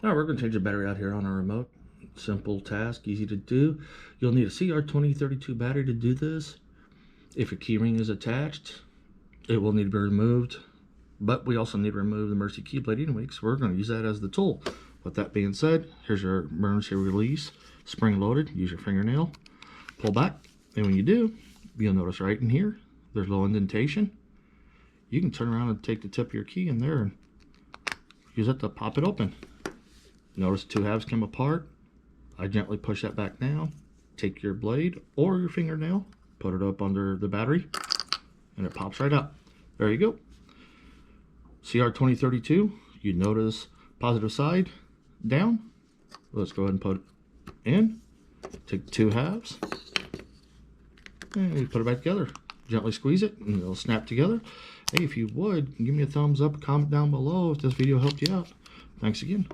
All right, we're going to change the battery out here on our remote. Simple task, easy to do. You'll need a CR2032 battery to do this. If your keyring is attached, it will need to be removed. But we also need to remove the emergency key blade anyway, so we're going to use that as the tool. With that being said, here's your emergency release, spring loaded. Use your fingernail, pull back, and when you do, you'll notice right in here, there's a little indentation. You can turn around and take the tip of your key in there and use it to pop it open. Notice two halves come apart. I gently push that back down. Take your blade or your fingernail, put it up under the battery, and it pops right out. There you go. CR2032, you notice positive side down. Let's go ahead and put it in. Take two halves and you put it back together. Gently squeeze it and it'll snap together. Hey, if you would, give me a thumbs up, comment down below if this video helped you out. Thanks again.